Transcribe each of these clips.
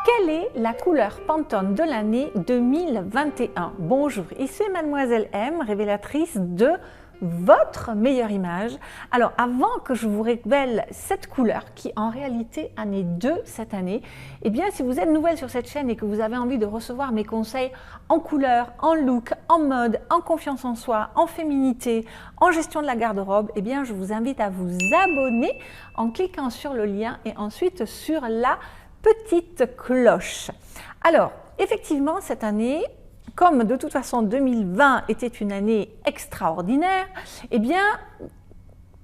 Quelle est la couleur Pantone de l'année 2021? Bonjour, ici Mademoiselle M, révélatrice de votre meilleure image. Alors, avant que je vous révèle cette couleur, qui en réalité en est deux cette année, eh bien, si vous êtes nouvelle sur cette chaîne et que vous avez envie de recevoir mes conseils en couleur, en look, en mode, en confiance en soi, en féminité, en gestion de la garde-robe, eh bien, je vous invite à vous abonner en cliquant sur le lien et ensuite sur la petite cloche. Alors, effectivement, cette année, comme de toute façon 2020 était une année extraordinaire, eh bien,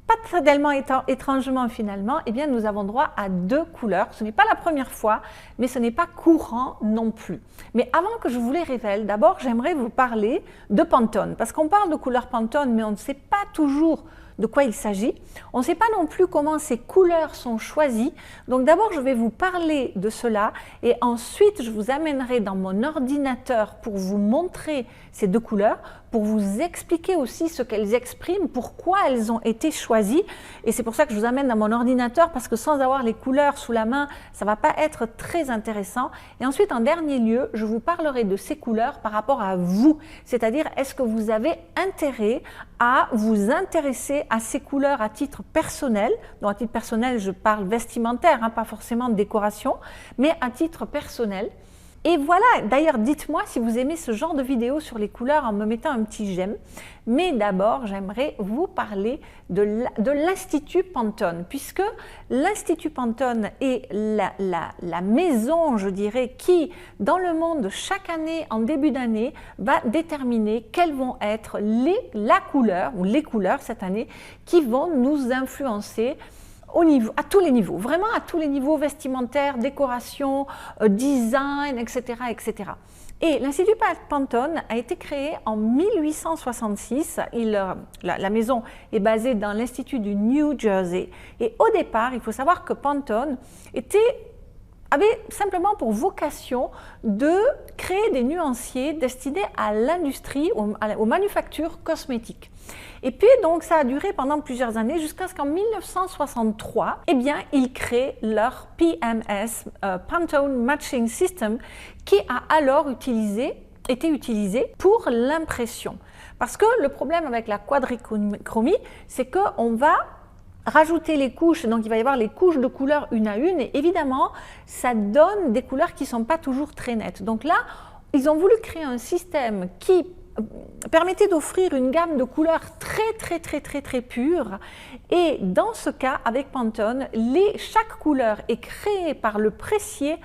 pas tellement étrangement finalement, eh bien, nous avons droit à deux couleurs. Ce n'est pas la première fois, mais ce n'est pas courant non plus. Mais avant que je vous les révèle, d'abord, j'aimerais vous parler de Pantone, parce qu'on parle de couleur Pantone, mais on ne sait pas toujours de quoi il s'agit. On ne sait pas non plus comment ces couleurs sont choisies. Donc d'abord, je vais vous parler de cela et ensuite, je vous amènerai dans mon ordinateur pour vous montrer ces deux couleurs, pour vous expliquer aussi ce qu'elles expriment, pourquoi elles ont été choisies. Et c'est pour ça que je vous amène dans mon ordinateur, parce que sans avoir les couleurs sous la main, ça ne va pas être très intéressant. Et ensuite, en dernier lieu, je vous parlerai de ces couleurs par rapport à vous. C'est-à-dire, est-ce que vous avez intérêt à vous intéresser à ces couleurs à titre personnel? Donc à titre personnel, je parle vestimentaire, hein, pas forcément de décoration, mais à titre personnel. Et voilà, d'ailleurs, dites-moi si vous aimez ce genre de vidéo sur les couleurs en me mettant un petit j'aime. Mais d'abord, j'aimerais vous parler de l'Institut Pantone, puisque l'Institut Pantone est la maison, je dirais, qui, dans le monde, chaque année, en début d'année, va déterminer quelles vont être la couleur, ou les couleurs cette année, qui vont nous influencer à tous les niveaux, vraiment à tous les niveaux vestimentaires, décoration, design, etc., etc. Et l'Institut Pantone a été créé en 1866. La maison est basée dans l'Institut du New Jersey. Et au départ, il faut savoir que Pantone avait simplement pour vocation de créer des nuanciers destinés à l'industrie, aux manufactures cosmétiques. Et puis donc ça a duré pendant plusieurs années jusqu'à ce qu'en 1963, eh bien, ils créent leur PMS, Pantone Matching System, qui a alors été utilisé pour l'impression. Parce que le problème avec la quadrichromie, c'est qu'on va rajouter les couches, donc il va y avoir les couches de couleurs une à une, et évidemment, ça donne des couleurs qui ne sont pas toujours très nettes. Donc là, ils ont voulu créer un système qui permettait d'offrir une gamme de couleurs très pure, et dans ce cas, avec Pantone, chaque couleur est créée par le pressier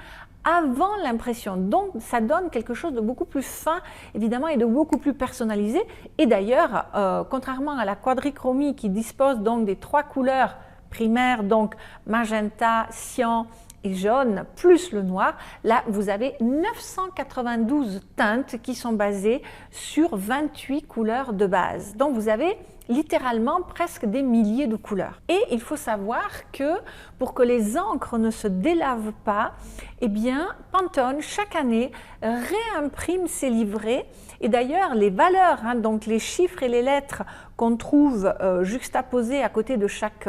avant l'impression. Donc, ça donne quelque chose de beaucoup plus fin, évidemment, et de beaucoup plus personnalisé. Et d'ailleurs, contrairement à la quadrichromie qui dispose donc des trois couleurs primaires, donc magenta, cyan et jaune, plus le noir, là, vous avez 992 teintes qui sont basées sur 28 couleurs de base. Donc, vous avez littéralement presque des milliers de couleurs. Et il faut savoir que pour que les encres ne se délavent pas, eh bien, Pantone, chaque année, réimprime ses livrets. Et d'ailleurs, les valeurs, hein, donc les chiffres et les lettres qu'on trouve juxtaposés à côté de chaque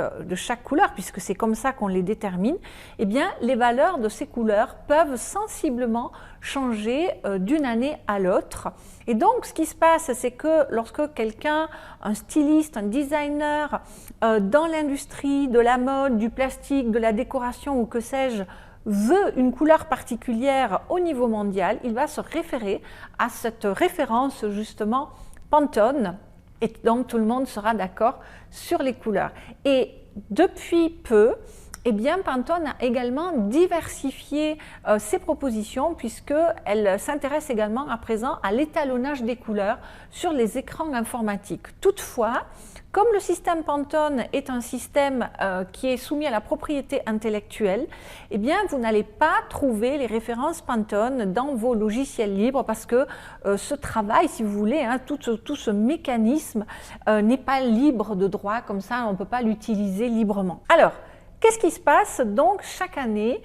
couleur, puisque c'est comme ça qu'on les détermine, eh bien, les valeurs de ces couleurs peuvent sensiblement changer d'une année à l'autre. Et donc, ce qui se passe, c'est que lorsque quelqu'un, un styliste, un designer, dans l'industrie de la mode, du plastique, de la décoration ou que sais-je, veut une couleur particulière au niveau mondial, il va se référer à cette référence justement Pantone, et donc tout le monde sera d'accord sur les couleurs. Et depuis peu, eh bien, Pantone a également diversifié ses propositions, puisqu'elle s'intéresse également à présent à l'étalonnage des couleurs sur les écrans informatiques. Toutefois, comme le système Pantone est un système qui est soumis à la propriété intellectuelle, eh bien, vous n'allez pas trouver les références Pantone dans vos logiciels libres, parce que ce travail, si vous voulez, hein, tout ce mécanisme n'est pas libre de droit, comme ça on ne peut pas l'utiliser librement. Alors, qu'est-ce qui se passe donc chaque année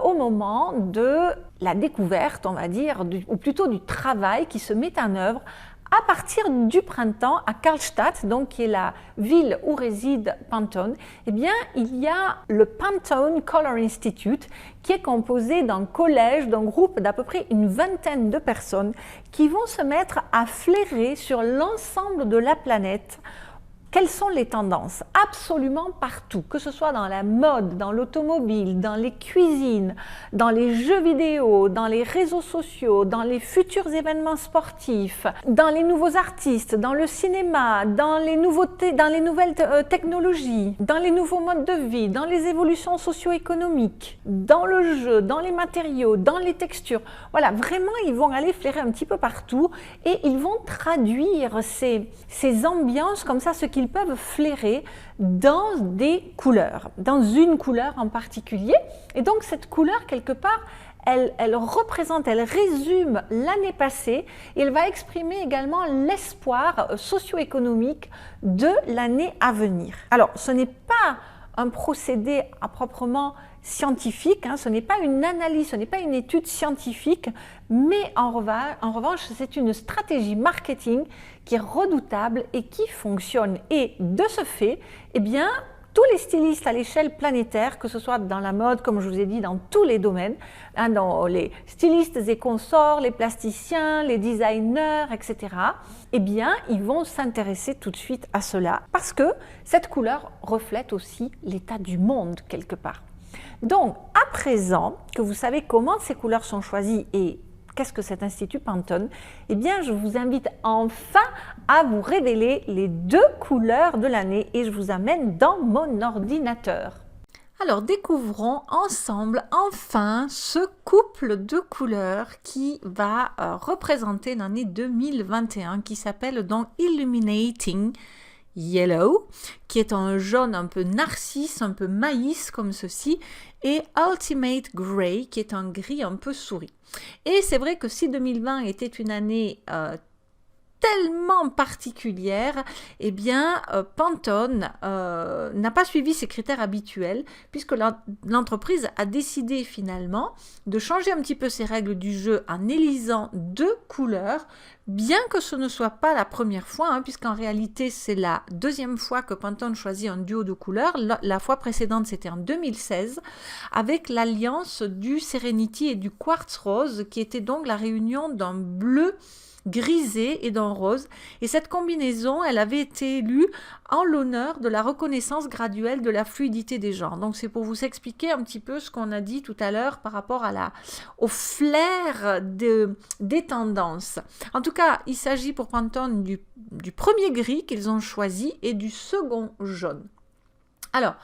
au moment de la découverte, on va dire, ou plutôt du travail qui se met en œuvre à partir du printemps, à Karlstadt, donc qui est la ville où réside Pantone, eh bien, il y a le Pantone Color Institute qui est composé d'un collège, d'un groupe d'à peu près une vingtaine de personnes qui vont se mettre à flairer sur l'ensemble de la planète. Quelles sont les tendances? Absolument partout, que ce soit dans la mode, dans l'automobile, dans les cuisines, dans les jeux vidéo, dans les réseaux sociaux, dans les futurs événements sportifs, dans les nouveaux artistes, dans le cinéma, dans les nouveautés, dans les nouvelles technologies, dans les nouveaux modes de vie, dans les évolutions socio-économiques, dans le jeu, dans les matériaux, dans les textures. Voilà, vraiment, ils vont aller flairer un petit peu partout et ils vont traduire ces ambiances comme ça, ce qu'ils peuvent flairer dans des couleurs, dans une couleur en particulier. Et donc cette couleur, quelque part, elle représente, elle résume l'année passée et elle va exprimer également l'espoir socio-économique de l'année à venir. Alors, ce n'est pas un procédé à proprement scientifique, ce n'est pas une analyse, ce n'est pas une étude scientifique, mais en revanche, c'est une stratégie marketing qui est redoutable et qui fonctionne. Et de ce fait, eh bien, tous les stylistes à l'échelle planétaire, que ce soit dans la mode, comme je vous ai dit, dans tous les domaines, dans les stylistes et consorts, les plasticiens, les designers, etc., eh bien, ils vont s'intéresser tout de suite à cela parce que cette couleur reflète aussi l'état du monde quelque part. Donc, à présent que vous savez comment ces couleurs sont choisies et qu'est-ce que cet Institut Pantone, eh bien, je vous invite enfin à vous révéler les 2 couleurs de l'année et je vous amène dans mon ordinateur. Alors, découvrons ensemble enfin ce couple de couleurs qui va représenter l'année 2021 qui s'appelle donc Illuminating Yellow, qui est un jaune un peu narcisse, un peu maïs comme ceci, et Ultimate Grey, qui est un gris un peu souris. Et c'est vrai que si 2020 était une année tellement particulière, eh bien Pantone n'a pas suivi ses critères habituels puisque l'entreprise a décidé finalement de changer un petit peu ses règles du jeu en élisant 2 couleurs, bien que ce ne soit pas la première fois, puisqu'en réalité c'est la 2e fois que Pantone choisit un duo de couleurs. La fois précédente c'était en 2016 avec l'alliance du Serenity et du Quartz Rose qui était donc la réunion d'un bleu grisé et d'un rose. Et cette combinaison, elle avait été élue en l'honneur de la reconnaissance graduelle de la fluidité des genres. Donc c'est pour vous expliquer un petit peu ce qu'on a dit tout à l'heure par rapport au flair des tendances. En tout cas, il s'agit pour Pantone du premier gris qu'ils ont choisi et du second jaune. Alors,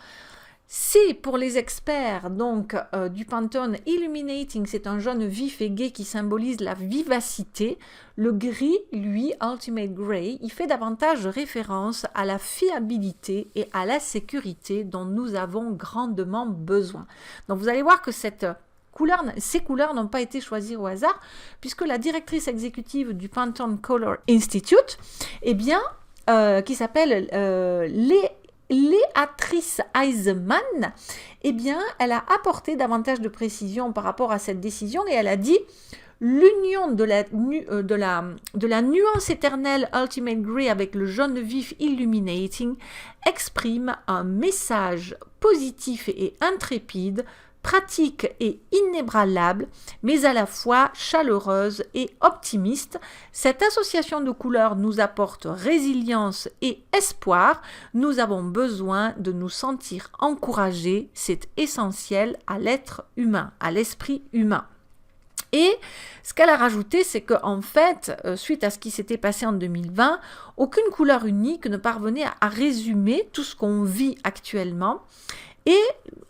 si pour les experts donc du Pantone Illuminating, c'est un jaune vif et gai qui symbolise la vivacité, le gris, lui, Ultimate Grey, il fait davantage référence à la fiabilité et à la sécurité dont nous avons grandement besoin. Donc vous allez voir que ces couleurs n'ont pas été choisies au hasard, puisque la directrice exécutive du Pantone Color Institute, eh bien, qui s'appelle Léatrice Eisenman, eh bien, elle a apporté davantage de précision par rapport à cette décision et elle a dit l'union de la nuance éternelle Ultimate Grey avec le jaune vif Illuminating exprime un message positif et intrépide, pratique et inébranlable, mais à la fois chaleureuse et optimiste. Cette association de couleurs nous apporte résilience et espoir. Nous avons besoin de nous sentir encouragés. C'est essentiel à l'être humain, à l'esprit humain. Et ce qu'elle a rajouté, c'est qu'en fait, suite à ce qui s'était passé en 2020, aucune couleur unique ne parvenait à résumer tout ce qu'on vit actuellement. Et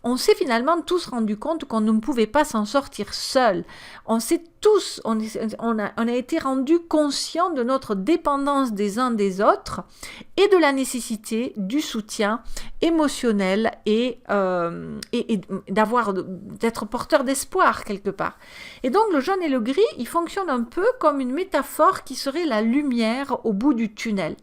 on s'est finalement tous rendu compte qu'on ne pouvait pas s'en sortir seul. On a été rendus conscients de notre dépendance des uns des autres et de la nécessité du soutien émotionnel et d'être porteur d'espoir quelque part. Et donc le jaune et le gris, ils fonctionnent un peu comme une métaphore qui serait la lumière au bout du tunnel.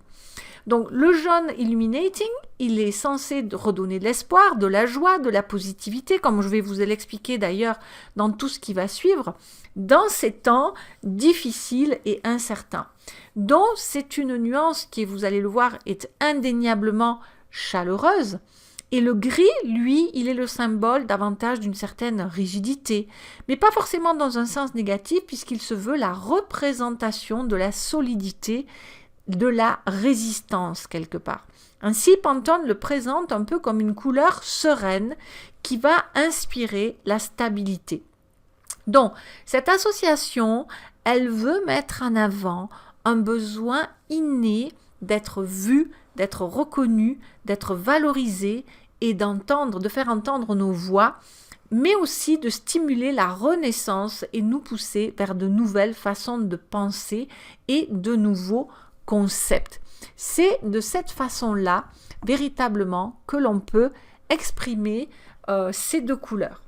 Donc le jaune Illuminating, il est censé redonner de l'espoir, de la joie, de la positivité, comme je vais vous l'expliquer d'ailleurs dans tout ce qui va suivre, dans ces temps difficiles et incertains. Donc, c'est une nuance qui, vous allez le voir, est indéniablement chaleureuse. Et le gris, lui, il est le symbole davantage d'une certaine rigidité, mais pas forcément dans un sens négatif, puisqu'il se veut la représentation de la solidité, de la résistance quelque part. Ainsi, Pantone le présente un peu comme une couleur sereine qui va inspirer la stabilité. Donc, cette association, elle veut mettre en avant un besoin inné d'être vu, d'être reconnu, d'être valorisé et de faire entendre nos voix, mais aussi de stimuler la renaissance et nous pousser vers de nouvelles façons de penser et de nouveaux concepts. C'est de cette façon-là, véritablement, que l'on peut exprimer ces deux couleurs.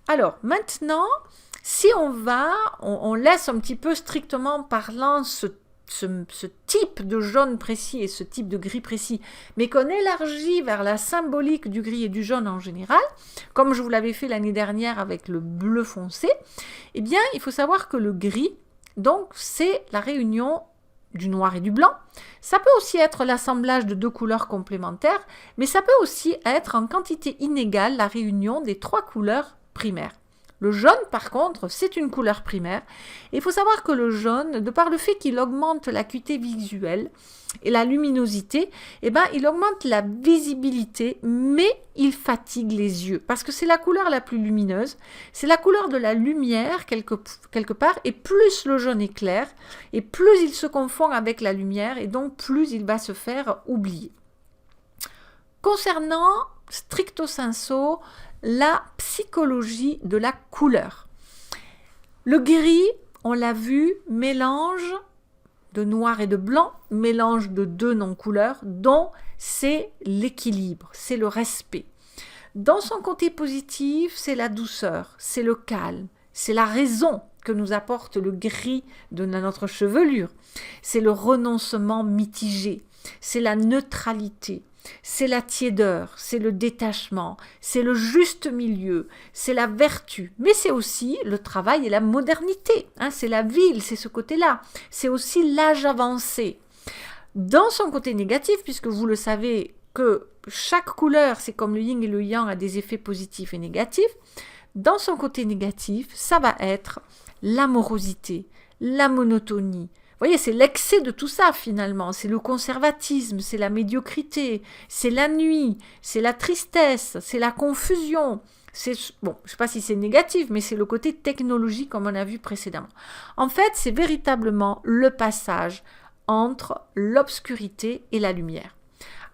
Alors, maintenant, si on laisse un petit peu strictement parlant ce type de jaune précis et ce type de gris précis, mais qu'on élargit vers la symbolique du gris et du jaune en général, comme je vous l'avais fait l'année dernière avec le bleu foncé, eh bien, il faut savoir que le gris, donc, c'est la réunion du noir et du blanc. Ça peut aussi être l'assemblage de deux couleurs complémentaires, mais ça peut aussi être en quantité inégale la réunion des trois couleurs primaires. Le jaune, par contre, c'est une couleur primaire. Et il faut savoir que le jaune, de par le fait qu'il augmente l'acuité visuelle et la luminosité, eh ben, il augmente la visibilité, mais il fatigue les yeux. Parce que c'est la couleur la plus lumineuse, c'est la couleur de la lumière quelque part, et plus le jaune est clair, et plus il se confond avec la lumière, et donc plus il va se faire oublier. Concernant stricto sensu, la psychologie de la couleur. Le gris, on l'a vu, mélange de noir et de blanc, mélange de deux non-couleurs, dont c'est l'équilibre, c'est le respect. Dans son côté positif, c'est la douceur, c'est le calme, c'est la raison que nous apporte le gris de notre chevelure, c'est le renoncement mitigé, c'est la neutralité. C'est la tiédeur, c'est le détachement, c'est le juste milieu, c'est la vertu, mais c'est aussi le travail et la modernité, c'est la ville, c'est ce côté-là, c'est aussi l'âge avancé. Dans son côté négatif, puisque vous le savez que chaque couleur, c'est comme le yin et le yang, a des effets positifs et négatifs, dans son côté négatif, ça va être l'amorosité, la monotonie. Vous voyez, c'est l'excès de tout ça finalement, c'est le conservatisme, c'est la médiocrité, c'est la nuit, c'est la tristesse, c'est la confusion. Bon, je ne sais pas si c'est négatif, mais c'est le côté technologique comme on a vu précédemment. En fait, c'est véritablement le passage entre l'obscurité et la lumière.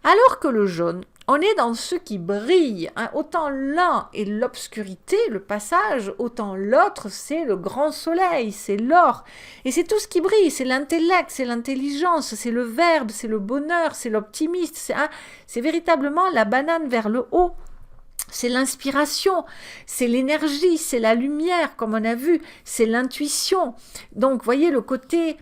Alors que le jaune, on est dans ce qui brille. Autant l'un est l'obscurité, le passage, autant l'autre, c'est le grand soleil, c'est l'or. Et c'est tout ce qui brille, c'est l'intellect, c'est l'intelligence, c'est le verbe, c'est le bonheur, c'est l'optimisme. C'est véritablement la banane vers le haut. C'est l'inspiration, c'est l'énergie, c'est la lumière, comme on a vu, c'est l'intuition. Donc, voyez le côté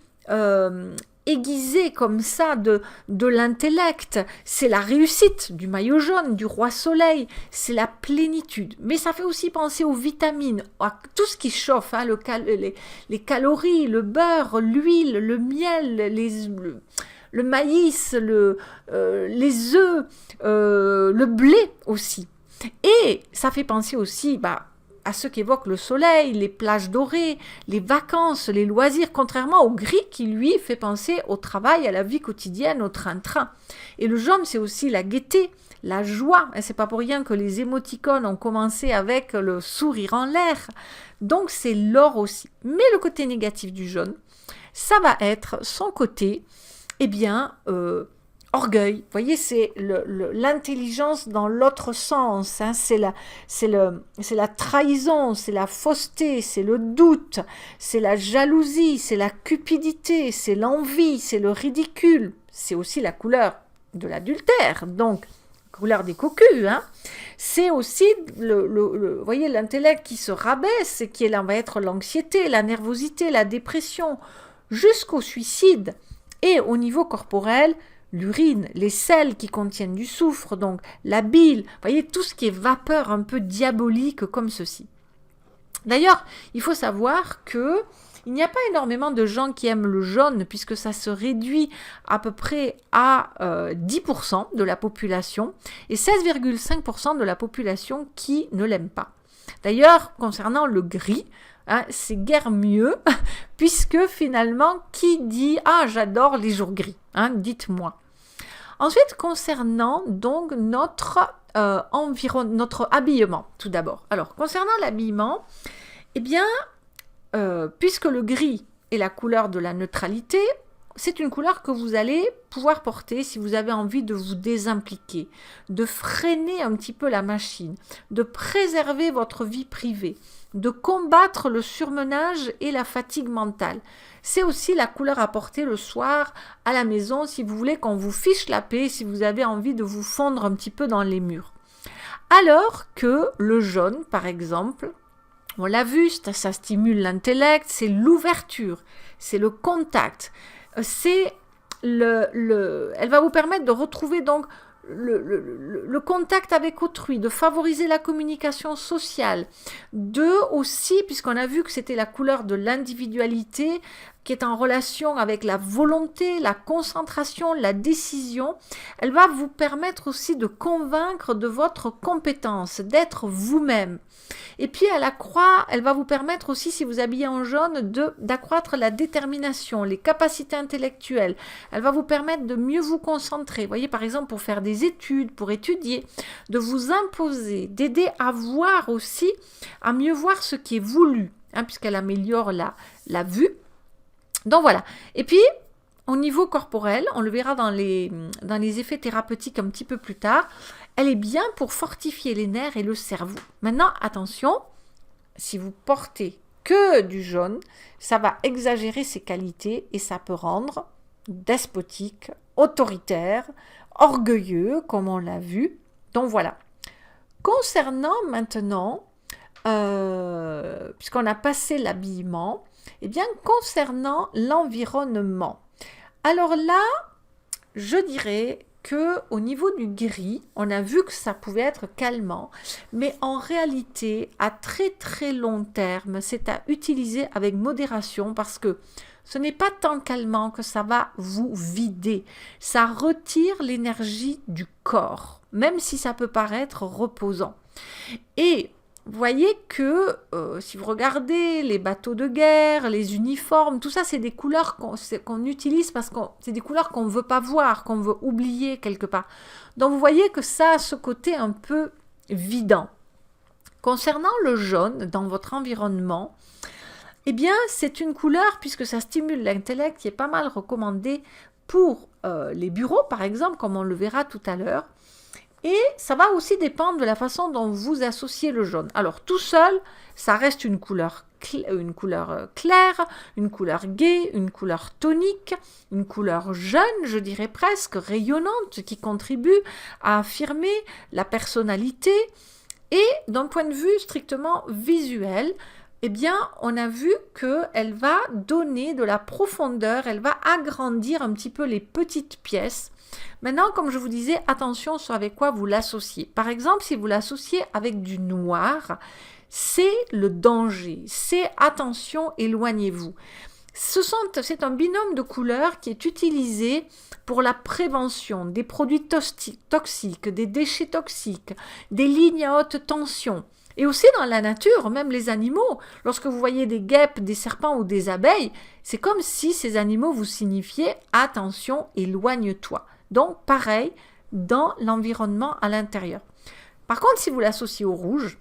aiguisé comme ça de l'intellect, c'est la réussite du maillot jaune, du roi soleil, c'est la plénitude. Mais ça fait aussi penser aux vitamines, à tout ce qui chauffe, les calories, le beurre, l'huile, le miel, le maïs, les œufs, le blé aussi. Et ça fait penser aussi à ce qu'évoque le soleil, les plages dorées, les vacances, les loisirs, contrairement au gris qui, lui, fait penser au travail, à la vie quotidienne, au train-train. Et le jaune, c'est aussi la gaieté, la joie. Et c'est pas pour rien que les émoticônes ont commencé avec le sourire en l'air. Donc, c'est l'or aussi. Mais le côté négatif du jaune, ça va être son côté, orgueil. Vous voyez, c'est l'intelligence dans l'autre sens, c'est la trahison, c'est la fausseté, c'est le doute, c'est la jalousie, c'est la cupidité, c'est l'envie, c'est le ridicule. C'est aussi la couleur de l'adultère, donc couleur des cocus. C'est aussi vous voyez, l'intellect qui se rabaisse, qui va être l'anxiété, la nervosité, la dépression, jusqu'au suicide. Et au niveau corporel, l'urine, les selles qui contiennent du soufre, donc la bile, vous voyez, tout ce qui est vapeur un peu diabolique comme ceci. D'ailleurs, il faut savoir que Il n'y a pas énormément de gens qui aiment le jaune puisque ça se réduit à peu près à 10% de la population et 16,5% de la population qui ne l'aime pas. D'ailleurs, concernant le gris, hein, c'est guère mieux puisque finalement, qui dit « Ah, j'adore les jours gris hein, ?» Dites-moi. Ensuite, concernant donc notre habillement, tout d'abord. Alors, concernant l'habillement, eh bien, puisque le gris est la couleur de la neutralité, c'est une couleur que vous allez pouvoir porter si vous avez envie de vous désimpliquer, de freiner un petit peu la machine, de préserver votre vie privée, de combattre le surmenage et la fatigue mentale. C'est aussi la couleur à porter le soir à la maison si vous voulez qu'on vous fiche la paix, si vous avez envie de vous fondre un petit peu dans les murs. Alors que le jaune, par exemple, on l'a vu, ça stimule l'intellect, c'est l'ouverture, c'est le contact, c'est elle va vous permettre de retrouver donc le contact avec autrui, de favoriser la communication sociale, de aussi, puisqu'on a vu que c'était la couleur de l'individualité qui est en relation avec la volonté, la concentration, la décision, elle va vous permettre aussi de convaincre de votre compétence, d'être vous-même. Et puis à la croix, elle va vous permettre aussi, si vous habillez en jaune, d'accroître la détermination, les capacités intellectuelles. Elle va vous permettre de mieux vous concentrer. Vous voyez, par exemple, pour faire des études, pour étudier, de vous imposer, d'aider à voir aussi, à mieux voir ce qui est voulu, hein, puisqu'elle améliore la vue. Donc voilà. Et puis, au niveau corporel, on le verra dans les effets thérapeutiques un petit peu plus tard, elle est bien pour fortifier les nerfs et le cerveau. Maintenant, attention, si vous portez que du jaune, ça va exagérer ses qualités et ça peut rendre despotique, autoritaire, orgueilleux, comme on l'a vu. Donc voilà. Concernant maintenant, puisqu'on a passé l'habillement, eh bien, concernant l'environnement, alors là, je dirais qu'au niveau du gris, on a vu que ça pouvait être calmant, mais en réalité, à très très long terme, c'est à utiliser avec modération parce que ce n'est pas tant calmant que ça va vous vider. Ça retire l'énergie du corps, même si ça peut paraître reposant. Et vous voyez que si vous regardez les bateaux de guerre, les uniformes, tout ça, c'est des couleurs qu'on utilise parce que c'est des couleurs qu'on ne veut pas voir, qu'on veut oublier quelque part. Donc vous voyez que ça a ce côté un peu vidant. Concernant le jaune dans votre environnement, eh bien c'est une couleur, puisque ça stimule l'intellect, qui est pas mal recommandée pour les bureaux par exemple, comme on le verra tout à l'heure. Et ça va aussi dépendre de la façon dont vous associez le jaune. Alors tout seul, ça reste une couleur claire, une couleur gaie, une couleur tonique, une couleur jeune, je dirais presque, rayonnante, qui contribue à affirmer la personnalité. Et d'un point de vue strictement visuel, eh bien, on a vu qu'elle va donner de la profondeur, elle va agrandir un petit peu les petites pièces. Maintenant, comme je vous disais, attention sur avec quoi vous l'associez. Par exemple, si vous l'associez avec du noir, c'est le danger, c'est attention, éloignez-vous. C'est un binôme de couleurs qui est utilisé pour la prévention des produits toxiques, des déchets toxiques, des lignes à haute tension. Et aussi dans la nature, même les animaux, lorsque vous voyez des guêpes, des serpents ou des abeilles, c'est comme si ces animaux vous signifiaient « attention, éloigne-toi ». Donc pareil dans l'environnement à l'intérieur. Par contre, si vous l'associez au rouge,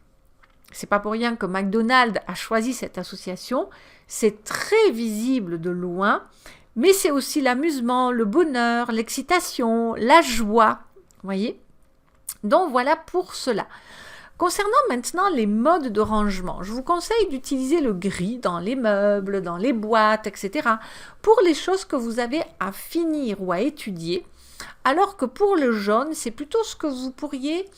c'est pas pour rien que McDonald's a choisi cette association, c'est très visible de loin, mais c'est aussi l'amusement, le bonheur, l'excitation, la joie, voyez ? Donc voilà pour cela. Concernant maintenant les modes de rangement, je vous conseille d'utiliser le gris dans les meubles, dans les boîtes, etc. pour les choses que vous avez à finir ou à étudier, alors que pour le jaune, c'est plutôt ce que vous pourriez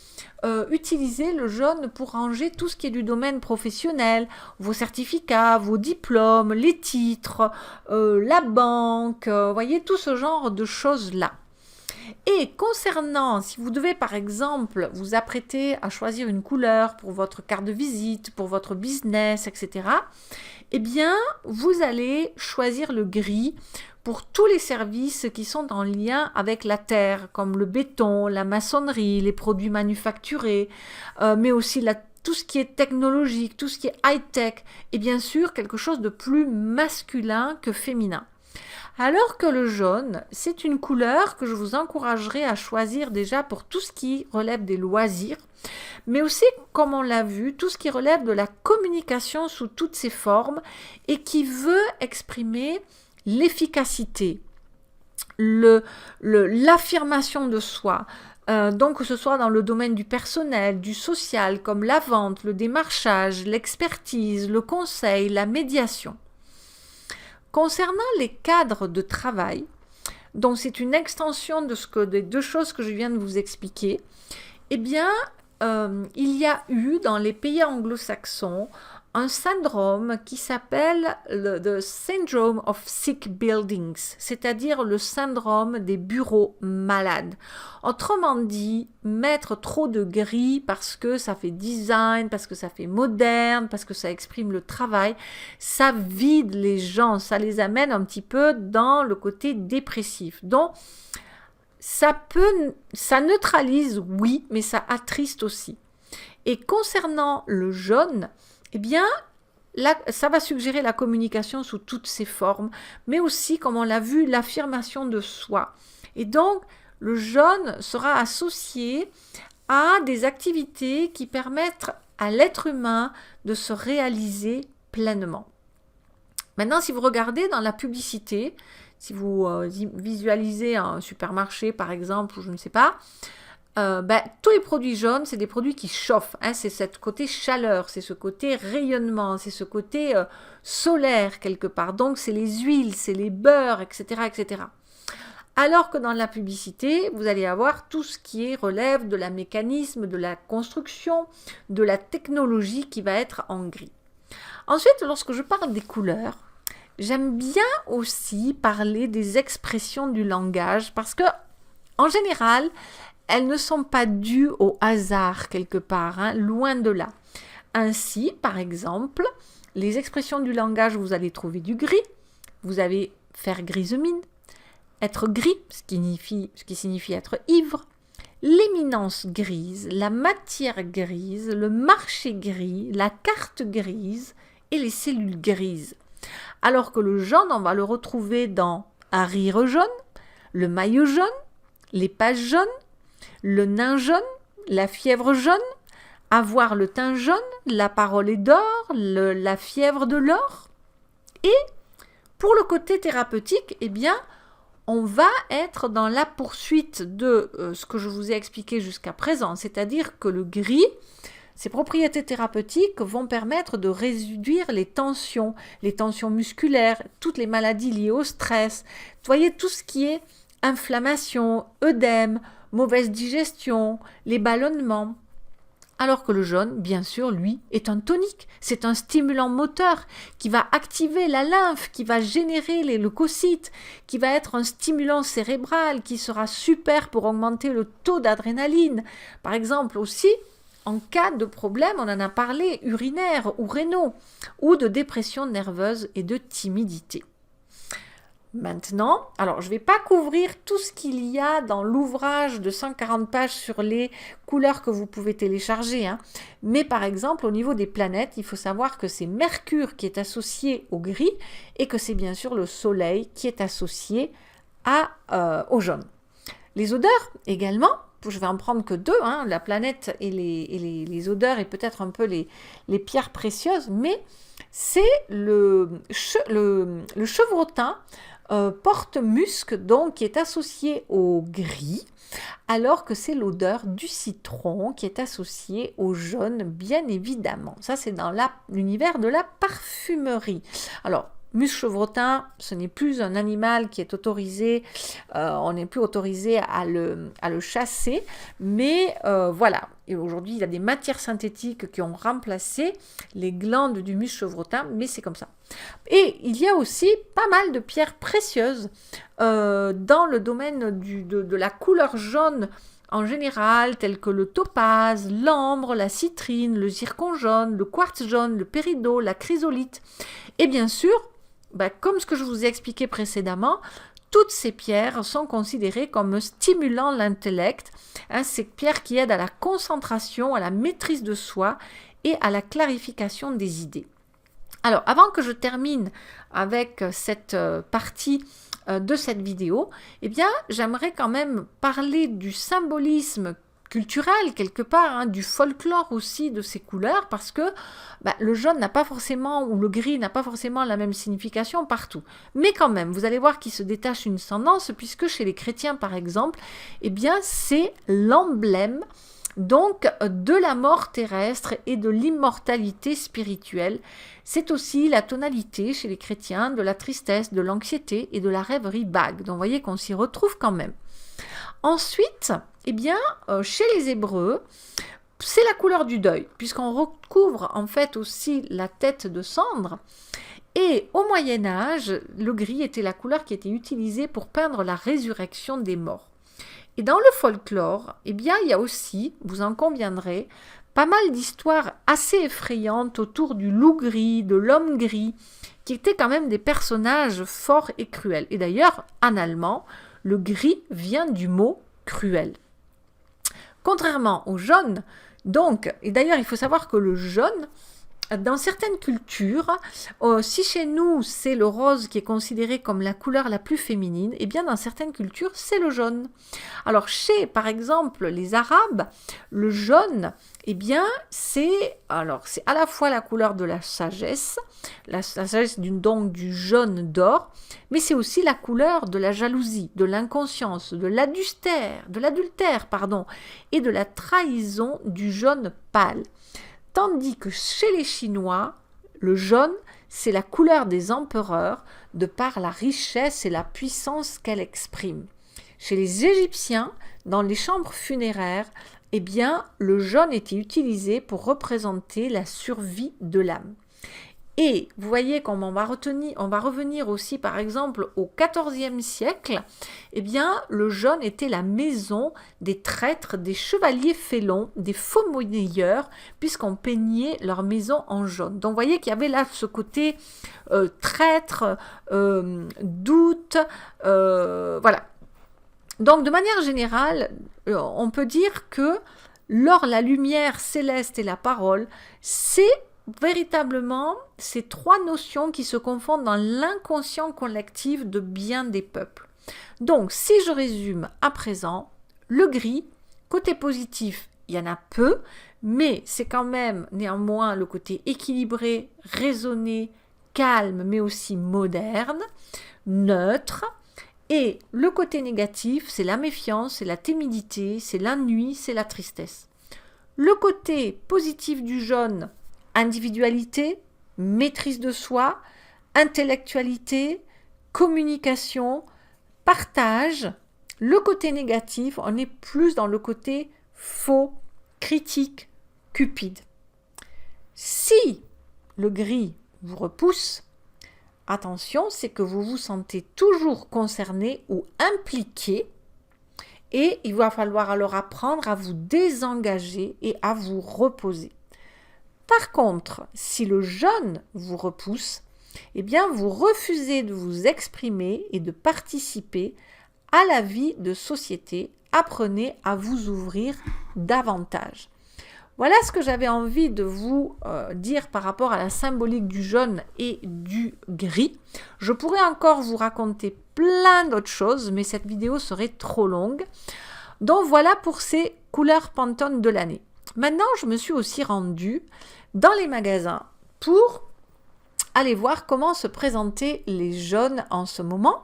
utiliser, le jaune, pour ranger tout ce qui est du domaine professionnel, vos certificats, vos diplômes, les titres, la banque, voyez, tout ce genre de choses-là. Et concernant, si vous devez par exemple vous apprêter à choisir une couleur pour votre carte de visite, pour votre business, etc., eh bien, vous allez choisir le gris pour tous les services qui sont en lien avec la terre, comme le béton, la maçonnerie, les produits manufacturés, mais aussi tout ce qui est technologique, tout ce qui est high-tech, et bien sûr quelque chose de plus masculin que féminin. Alors que le jaune, c'est une couleur que je vous encouragerai à choisir déjà pour tout ce qui relève des loisirs, mais aussi, comme on l'a vu, tout ce qui relève de la communication sous toutes ses formes et qui veut exprimer l'efficacité, l'affirmation de soi. Donc que ce soit dans le domaine du personnel, du social, comme la vente, le démarchage, l'expertise, le conseil, la médiation. Concernant les cadres de travail, donc c'est une extension des deux choses que je viens de vous expliquer, eh bien, il y a eu dans les pays anglo-saxons un syndrome qui s'appelle the Syndrome of Sick Buildings, c'est-à-dire le syndrome des bureaux malades. Autrement dit, mettre trop de gris parce que ça fait design, parce que ça fait moderne, parce que ça exprime le travail, ça vide les gens, ça les amène un petit peu dans le côté dépressif. Donc, ça neutralise, oui, mais ça attriste aussi. Et concernant le jaune, eh bien, là, ça va suggérer la communication sous toutes ses formes, mais aussi, comme on l'a vu, l'affirmation de soi. Et donc, le jaune sera associé à des activités qui permettent à l'être humain de se réaliser pleinement. Maintenant, si vous regardez dans la publicité, si vous visualisez un supermarché, par exemple, ou je ne sais pas, tous les produits jaunes, c'est des produits qui chauffent, hein, c'est ce côté chaleur, c'est ce côté rayonnement, c'est ce côté solaire quelque part. Donc, c'est les huiles, c'est les beurres, etc., etc. Alors que dans la publicité, vous allez avoir tout ce qui relève de la mécanisme, de la construction, de la technologie qui va être en gris. Ensuite, lorsque je parle des couleurs, j'aime bien aussi parler des expressions du langage parce que, en général, elles ne sont pas dues au hasard quelque part, hein, loin de là. Ainsi, par exemple, les expressions du langage, vous allez trouver du gris, vous allez faire grise mine, être gris, ce qui signifie être ivre, l'éminence grise, la matière grise, le marché gris, la carte grise et les cellules grises. Alors que le jaune, on va le retrouver dans un rire jaune, le maillot jaune, les pages jaunes, le nain jaune, la fièvre jaune, avoir le teint jaune, la parole est d'or, la fièvre de l'or. Et pour le côté thérapeutique, eh bien, on va être dans la poursuite de ce que je vous ai expliqué jusqu'à présent, c'est-à-dire que le gris, ses propriétés thérapeutiques vont permettre de réduire les tensions musculaires, toutes les maladies liées au stress. Vous voyez, tout ce qui est inflammation, œdème, mauvaise digestion, les ballonnements. Alors que le jaune, bien sûr, lui, est un tonique. C'est un stimulant moteur qui va activer la lymphe, qui va générer les leucocytes, qui va être un stimulant cérébral, qui sera super pour augmenter le taux d'adrénaline. Par exemple aussi, en cas de problème, on en a parlé, urinaire ou rénaux, ou de dépression nerveuse et de timidité. Maintenant, alors je ne vais pas couvrir tout ce qu'il y a dans l'ouvrage de 140 pages sur les couleurs que vous pouvez télécharger, hein. Mais par exemple au niveau des planètes, il faut savoir que c'est Mercure qui est associé au gris et que c'est bien sûr le Soleil qui est associé au jaune. Les odeurs également, je vais en prendre que deux, hein, la planète et les odeurs et peut-être un peu les pierres précieuses, mais c'est le chevrotin porte-musc, donc qui est associé au gris, alors que c'est l'odeur du citron qui est associée au jaune, bien évidemment. Ça, c'est dans l'univers de la parfumerie. Alors, musc chevrotin, ce n'est plus un animal qui est autorisé, on n'est plus autorisé à le chasser, mais voilà. Et aujourd'hui, il y a des matières synthétiques qui ont remplacé les glandes du musc chevrotin, mais c'est comme ça. Et il y a aussi pas mal de pierres précieuses dans le domaine de la couleur jaune en général, telles que le topaz, l'ambre, la citrine, le zircon jaune, le quartz jaune, le péridot, la chrysolite. Et bien sûr, comme ce que je vous ai expliqué précédemment, toutes ces pierres sont considérées comme stimulant l'intellect, ces pierres qui aident à la concentration, à la maîtrise de soi et à la clarification des idées. Alors, avant que je termine avec cette partie de cette vidéo, eh bien, j'aimerais quand même parler du symbolisme culturel quelque part, du folklore aussi de ces couleurs, parce que le jaune n'a pas forcément, ou le gris n'a pas forcément la même signification partout. Mais quand même, vous allez voir qu'il se détache une tendance, puisque chez les chrétiens par exemple, eh bien c'est l'emblème donc de la mort terrestre et de l'immortalité spirituelle. C'est aussi la tonalité chez les chrétiens de la tristesse, de l'anxiété et de la rêverie vague. Donc vous voyez qu'on s'y retrouve quand même. Ensuite, eh bien, chez les Hébreux, c'est la couleur du deuil, puisqu'on recouvre en fait aussi la tête de cendre. Et au Moyen-Âge, le gris était la couleur qui était utilisée pour peindre la résurrection des morts. Et dans le folklore, eh bien, il y a aussi, vous en conviendrez, pas mal d'histoires assez effrayantes autour du loup gris, de l'homme gris, qui étaient quand même des personnages forts et cruels. Et d'ailleurs, en allemand, le gris vient du mot cruel. Contrairement au jaune, donc, et d'ailleurs, il faut savoir que le jaune, dans certaines cultures, si chez nous c'est le rose qui est considéré comme la couleur la plus féminine, eh bien dans certaines cultures c'est le jaune. Alors chez par exemple les Arabes, le jaune, eh bien c'est à la fois la couleur de la sagesse donc du jaune d'or, mais c'est aussi la couleur de la jalousie, de l'inconscience, de l'adultère, et de la trahison du jaune pâle. Tandis que chez les Chinois, le jaune, c'est la couleur des empereurs de par la richesse et la puissance qu'elle exprime. Chez les Égyptiens, dans les chambres funéraires, eh bien, le jaune était utilisé pour représenter la survie de l'âme. Et vous voyez qu'on va revenir aussi par exemple au XIVe siècle, eh bien le jaune était la maison des traîtres, des chevaliers félons, des faux monnayeurs, puisqu'on peignait leur maison en jaune. Donc vous voyez qu'il y avait là ce côté traître, doute, voilà. Donc de manière générale, on peut dire que l'or, la lumière céleste et la parole, c'est véritablement ces trois notions qui se confondent dans l'inconscient collectif de bien des peuples. Donc, si je résume à présent, le gris, côté positif, il y en a peu, mais c'est quand même néanmoins le côté équilibré, raisonné, calme, mais aussi moderne, neutre. Et le côté négatif, c'est la méfiance, c'est la timidité, c'est l'ennui, c'est la tristesse. Le côté positif du jaune, individualité, maîtrise de soi, intellectualité, communication, partage. Le côté négatif, on est plus dans le côté faux, critique, cupide. Si le gris vous repousse, attention, c'est que vous vous sentez toujours concerné ou impliqué et il va falloir alors apprendre à vous désengager et à vous reposer. Par contre, si le jaune vous repousse, eh bien vous refusez de vous exprimer et de participer à la vie de société. Apprenez à vous ouvrir davantage. Voilà ce que j'avais envie de vous dire par rapport à la symbolique du jaune et du gris. Je pourrais encore vous raconter plein d'autres choses, mais cette vidéo serait trop longue. Donc voilà pour ces couleurs Pantone de l'année. Maintenant, je me suis aussi rendue dans les magasins pour aller voir comment se présentaient les jaunes en ce moment.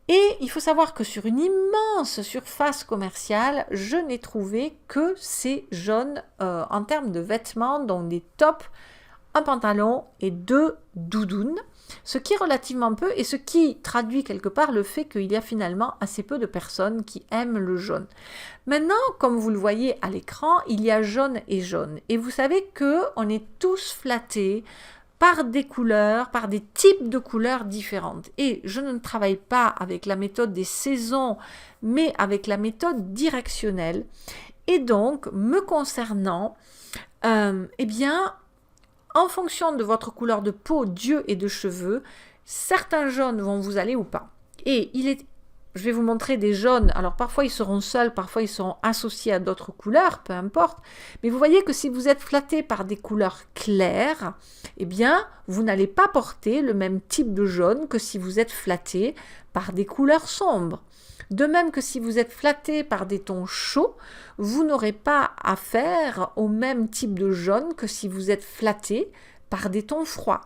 Et il faut savoir que sur une immense surface commerciale, je n'ai trouvé que ces jaunes en termes de vêtements, donc des tops un pantalon et 2 doudounes, ce qui est relativement peu et ce qui traduit quelque part le fait qu'il y a finalement assez peu de personnes qui aiment le jaune. Maintenant, comme vous le voyez à l'écran, il y a jaune et jaune. Et vous savez qu'on est tous flattés par des couleurs, par des types de couleurs différentes. Et je ne travaille pas avec la méthode des saisons, mais avec la méthode directionnelle. Et donc, me concernant, eh bien, en fonction de votre couleur de peau, d'yeux et de cheveux, certains jaunes vont vous aller ou pas. Et je vais vous montrer des jaunes. Alors parfois ils seront seuls, parfois ils seront associés à d'autres couleurs, peu importe. Mais vous voyez que si vous êtes flatté par des couleurs claires, eh bien vous n'allez pas porter le même type de jaune que si vous êtes flatté par des couleurs sombres. De même que si vous êtes flatté par des tons chauds, vous n'aurez pas affaire au même type de jaune que si vous êtes flatté par des tons froids.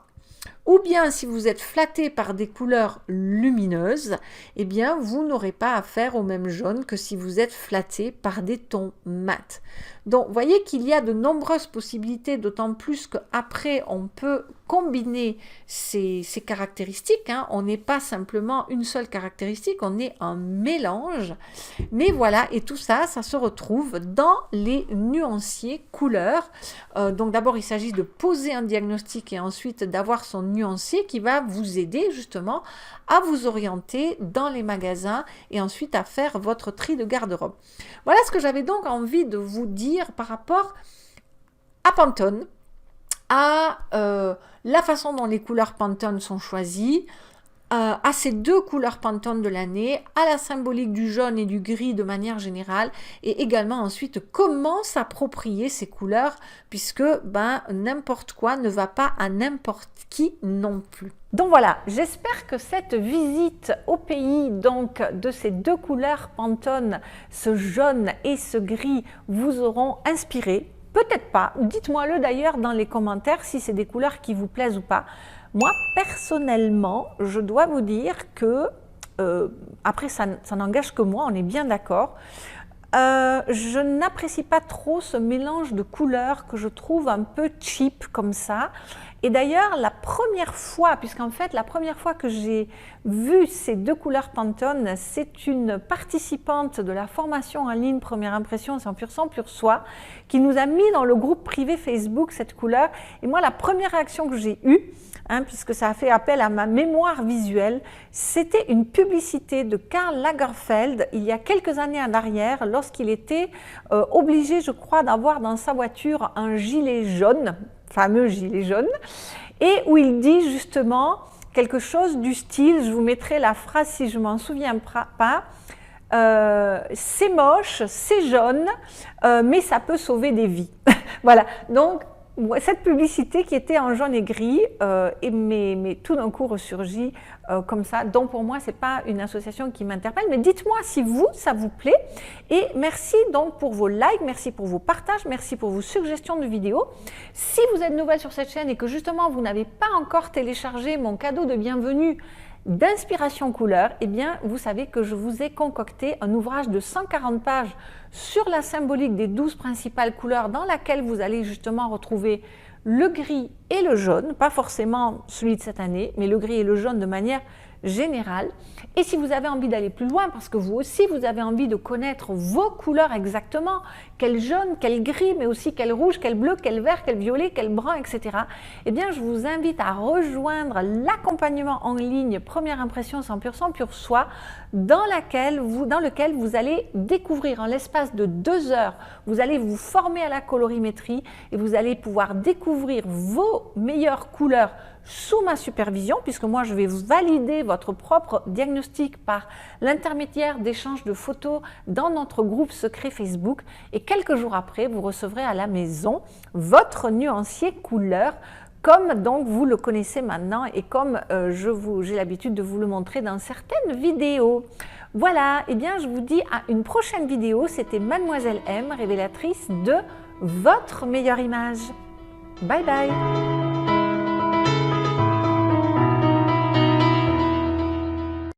Ou bien si vous êtes flatté par des couleurs lumineuses, eh bien vous n'aurez pas affaire au même jaune que si vous êtes flatté par des tons mat. Donc vous voyez qu'il y a de nombreuses possibilités, d'autant plus qu'après on peut combiner ces caractéristiques. Hein. On n'est pas simplement une seule caractéristique, on est un mélange. Mais voilà, et tout ça, ça se retrouve dans les nuanciers couleurs. Donc d'abord il s'agit de poser un diagnostic et ensuite d'avoir son nuancier qui va vous aider justement à vous orienter dans les magasins et ensuite à faire votre tri de garde-robe. Voilà ce que j'avais donc envie de vous dire par rapport à Pantone, à la façon dont les couleurs Pantone sont choisies, à ces 2 couleurs Pantone de l'année, à la symbolique du jaune et du gris de manière générale, et également ensuite comment s'approprier ces couleurs, puisque n'importe quoi ne va pas à n'importe qui non plus. Donc voilà, j'espère que cette visite au pays donc de ces 2 couleurs Pantone, ce jaune et ce gris, vous auront inspiré. Peut-être pas, dites-moi-le d'ailleurs dans les commentaires si c'est des couleurs qui vous plaisent ou pas. Moi, personnellement, je dois vous dire que, après ça n'engage que moi, on est bien d'accord, je n'apprécie pas trop ce mélange de couleurs que je trouve un peu cheap comme ça. Et d'ailleurs, la première fois, puisqu'en fait, la première fois que j'ai vu ces 2 couleurs Pantone, c'est une participante de la formation en ligne Première Impression, c'est en pur sang, pur soi, qui nous a mis dans le groupe privé Facebook cette couleur. Et moi, la première réaction que j'ai eue, puisque ça a fait appel à ma mémoire visuelle, c'était une publicité de Karl Lagerfeld il y a quelques années en arrière, lorsqu'il était obligé, je crois, d'avoir dans sa voiture un gilet jaune, fameux gilet jaune, et où il dit justement quelque chose du style, je vous mettrai la phrase si je m'en souviens pas, c'est moche, c'est jaune, mais ça peut sauver des vies. Voilà, donc cette publicité qui était en jaune et gris, mais tout d'un coup ressurgit comme ça. Donc pour moi, ce n'est pas une association qui m'interpelle, mais dites-moi si vous, ça vous plaît. Et merci donc pour vos likes, merci pour vos partages, merci pour vos suggestions de vidéos. Si vous êtes nouvelle sur cette chaîne et que justement vous n'avez pas encore téléchargé mon cadeau de bienvenue d'inspiration couleur, eh bien vous savez que je vous ai concocté un ouvrage de 140 pages sur la symbolique des 12 principales couleurs dans laquelle vous allez justement retrouver le gris et le jaune, pas forcément celui de cette année, mais le gris et le jaune de manière générale. Et si vous avez envie d'aller plus loin, parce que vous aussi vous avez envie de connaître vos couleurs exactement, quel jaune, quel gris, mais aussi quel rouge, quel bleu, quel vert, quel violet, quel brun, etc. Eh bien je vous invite à rejoindre l'accompagnement en ligne Première Impression 100% pur soi, dans lequel vous allez découvrir en l'espace de 2 heures, vous allez vous former à la colorimétrie et vous allez pouvoir découvrir vos meilleures couleurs sous ma supervision, puisque moi je vais valider votre propre diagnostic par l'intermédiaire d'échanges de photos dans notre groupe secret Facebook, et quelques jours après vous recevrez à la maison votre nuancier couleur, comme donc vous le connaissez maintenant et comme j'ai l'habitude de vous le montrer dans certaines vidéos. Voilà, et bien je vous dis à une prochaine vidéo. C'était Mademoiselle M, révélatrice de votre meilleure image. Bye bye.